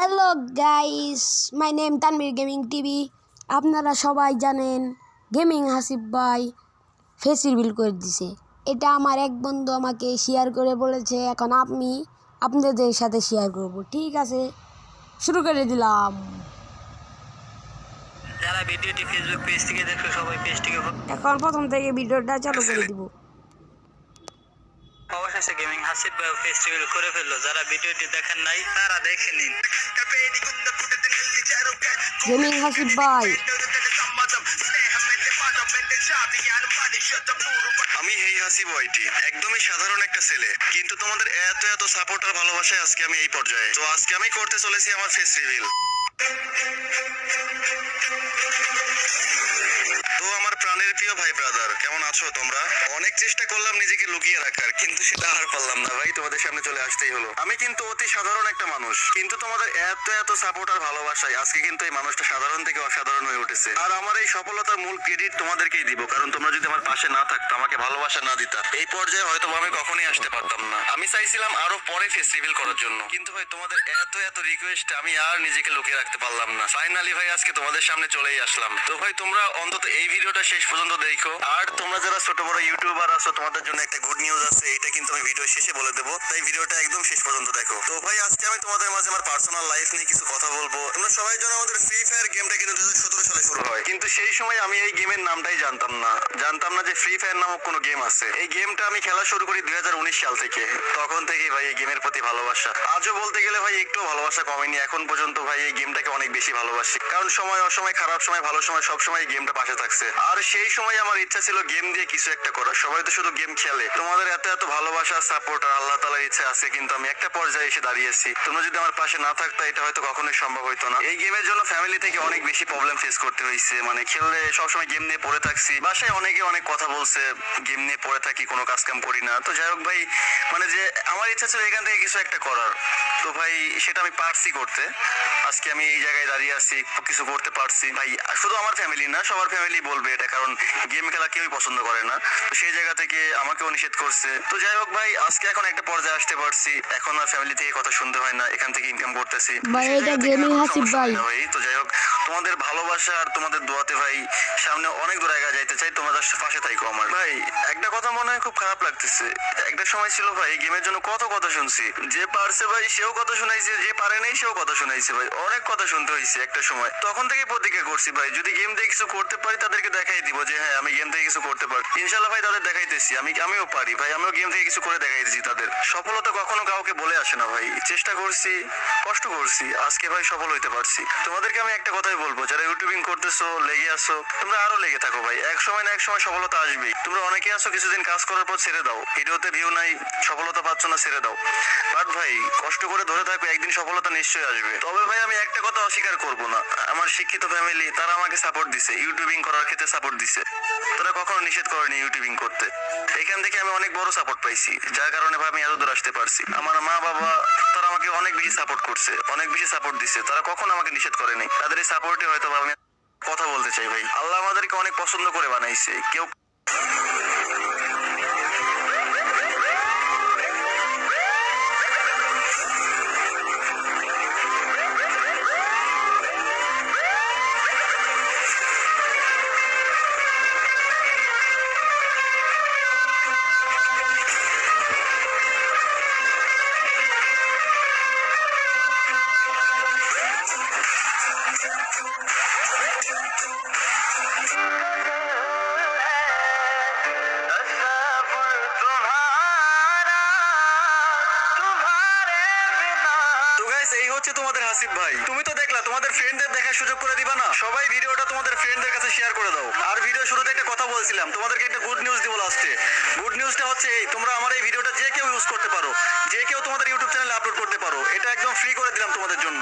Hello guys, my name Tanvir gaming TV. আপনারা সবাই জানেন গেমিং হাসিব ভাই ফেস রিভিল করে দিছে। এটা আমার এক বন্ধু আমাকে শেয়ার করে বলেছে, এখন আমি আপনাদের সাথে শেয়ার করব। ঠিক আছে, শুরু করে দিলাম। যারা ভিডিওটি ফেসবুক পেজ থেকে দেখো সবাই পেজটিকে এখন প্রথম থেকে ভিডিওটা চালু করে দিব। অবশেষে গেমিং হাসিব ভাই ফেস্টিভ্যাল করে ফেললো। যারা ভিডিওটি দেখেন নাই তারা দেখে নিন। গেমিং হাসিব ভাই, আমি হেই হাসিব ওয়াইটি, একদমই সাধারণ একটা ছেলে, কিন্তু তোমাদের এত এত সাপোর্ট আর ভালোবাসায় আজকে আমি এই পর্যায়ে। তো আজকে আমি করতে চলেছি আমার ফেস রিভিল। তো আমার প্রাণের প্রিয় ভাই ব্রাদার, কেমন আছো তোমরা? অনেক চেষ্টা করলাম নিজেকে লুকিয়ে রাখার, কিন্তু সেটা আর পারলাম না ভাই, তোমাদের সামনে চলে আসতেই হলো। আমি কিন্তু অতি সাধারণ একটা মানুষ, কিন্তু তোমাদের এত এত সাপোর্ট আর ভালোবাসায় আজকে কিন্তু এই মানুষটা সাধারণ থেকে অসাধারণ হয়ে উঠেছে। আর আমার এই সফলতার মূল ক্রেডিট তোমাদেরকেই দিব, কারণ তোমরা যদি আমার পাশে না থাকতো, আমাকে ভালোবাসা না দিতা, এই পর্যায়ে হয়তো আমি কখনোই আসতে পারতাম না। আমি চাইছিলাম আরো পরে ফেস রিভিল করার জন্য, কিন্তু ভাই তোমাদের এত এত রিকোয়েস্ট আমি আর নিজেকে লুকিয়ে রাখতে পারলাম না। ফাইনালি ভাই আজকে তোমাদের সামনে চলেই আসলাম। তো ভাই তোমরা অন্তত এই ভিডিওটা শেষ পর্যন্ত দেখো। আর তোমরা যারা ছোট বড় ইউটিউবার আছো, তোমাদের জন্য একটা গুড নিউজ আছে, এটা কিন্তু আমি ভিডিও শেষে বলে দেবো, তাই ভিডিওটা একদম শেষ পর্যন্ত দেখো। তো ভাই আজকে আমি তোমাদের মাঝে আমার পার্সোনাল লাইফ নিয়ে কিছু কথা বলবো। তোমরা সবাই জানো আমাদের ফ্রি ফায়ার গেমটা কিন্তু 2017 সালে শুরু হয়, কিন্তু সেই সময় আমি এই গেমের নামটাই জানতাম না যে ফ্রি ফায়ার নামক কোনো গেম আছে। এই গেমটা আমি খেলা শুরু করি 2019 সাল থেকে। তখন থেকেই ভাই এই গেমের প্রতি ভালোবাসা, আজও বলতে গেলে ভাই একটু ভালোবাসা কমেনি। এখন পর্যন্ত ভাই এই গেমটাকে অনেক বেশি ভালোবাসি, কারণ সময় অসময়, খারাপ সময়, ভালো সময়, সব সময় এই গেমটা পাশে থাকছে। আর সেই সময় আমার ইচ্ছা ছিল গেম দিয়ে কিছু একটা করা। সবাই তো শুধু গেম খেলে, তোমাদের এত এত ভালোবাসা, সাপোর্ট আর আল্লাহ তাআলার ইচ্ছা আছে, কিন্তু আমি একটা পর্যায়ে এসে দাঁড়িয়েছি। তোমরা যদি আমার পাশে না থাকতো, এটা হয়তো কখনোই সম্ভব হইতো না। এই গেমের জন্য ফ্যামিলি থেকে অনেক বেশি প্রবলেম ফেস করতে হয়েছে। মানে খেললে সবসময় গেম নিয়ে পড়ে থাকছি, বাসায় অনেকে অনেক কথা বলছে, গেম নিয়ে পড়ে থাকি, কোনো কাজ কাম করি না। তো যাই হোক ভাই, মানে যে আমার ইচ্ছা ছিল এখান থেকে কিছু একটা করার, তো ভাই সেটা আমি পারছি করতে। আজকে আমি এই জায়গায় দাঁড়িয়ে আছি, কিছু করতে পারছি ভাই। শুধু আমার ফ্যামিলি না, সবার ফ্যামিলি বলবে এটা, কারণ গেম খেলা কেউই পছন্দ করে না। তো সেই জায়গা থেকে আমাকেও নিষেধ করছে। তো যাই হোক ভাই, আজকে এখন একটা পর্যায়ে আসতে পারছি, এখন আর ফ্যামিলি থেকে কথা শুনতে হয় না, এখান থেকে ইনকাম করতেছি। ভাই এটা গেমিং হাসিব ভাই। তো যাই হোক, তোমাদের ভালোবাসা আর তোমাদের দোয়াতে ভাই সামনে অনেক দূর আগে যাইতে চাই। তোমরা পাশে থাকো আমার ভাই। একটা কথা মনে হয় খুব খারাপ লাগতেছে, একটা সময় ছিল ভাই গেমের জন্য কত কথা শুনছি, যে পারছে ভাই সেও কথা শুনাইছে, যে পারে নাই সেও কথা শুনাইছে ভাই, অনেক কথা শুনতে হয়েছে একটা সময়। তখন থেকে প্রতিজ্ঞা করছি ভাই, যদি গেম থেকে কিছু করতে পারি তাদেরকে দেখাই দিব যে হ্যাঁ আমি গেম থেকে কিছু করতে পারি। ইনশাল্লাহ ভাই তাদের দেখাইতেছি, আমিও পারি ভাই, আমিও গেম থেকে কিছু করে দেখাইতেছি তাদের। সফলতা কখনো কাউকে বলে আসে না ভাই, চেষ্টা করছি, কষ্ট করছি, আজকে ভাই সফল হইতে পারছি। তোমাদেরকে আমি একটা কথাই বলবো, যারা ইউটিউবিং করতেছো, লেগে আসো, তোমরা আরো লেগে থাকো ভাই, এক সময় না এক সময় সফলতা আসবেই। তোমরা অনেকে আছো কিছুদিন কাজ করার পর ছেড়ে দাও, ভিডিওতে ভিউ নাই, সফলতা পাচ্ছ না, ছেড়ে দাও। বাট ভাই কষ্ট করে ধরে থাকো, একদিন সফলতা নিশ্চয়ই আসবে। তবে ভাই আমি একটা কথা অস্বীকার করব না, আমার শিক্ষিত ফ্যামিলি তারা আমাকে সাপোর্ট দিছে, ইউটিউবিং করার ক্ষেত্রে সাপোর্ট দিছে। তারা কখনো নিষেধ করেনি ইউটিউবিং করতে। এখান থেকে আমি অনেক বড় সাপোর্ট পাইছি, যার কারণে ভাই আমি এত দূর আসতে পারছি। আমার মা বাবা তারা আমাকে অনেক বেশি সাপোর্ট করছে, অনেক বেশি সাপোর্ট দিছে, তারা কখনো আমাকে নিষেধ করেনি। তাদের এই সাপোর্টে হয়তো আমি কথা বলতে চাই ভাই, আল্লাহ আমাদেরকে অনেক পছন্দ করে বানাইছে। কেউ এই হচ্ছে তোমাদের হাসিব ভাই। তুমি তো দেখলা, তোমাদের ফ্রেন্ডদের দেখার সুযোগ করে দিবা না? সবাই ভিডিওটা তোমাদের ফ্রেন্ডদের কাছে শেয়ার করে দাও। আর ভিডিও শুরুতে একটা কথা বলছিলাম, তোমাদেরকে একটা গুড নিউজ দিব লাস্টে। গুড নিউজটা হচ্ছে এই, তোমরা আমার এই ভিডিওটা যে কেউ ইউজ করতে পারো, যে কেউ তোমাদের ইউটিউব চ্যানেলে আপলোড করতে পারো, এটা একদম ফ্রি করে দিলাম তোমাদের জন্য।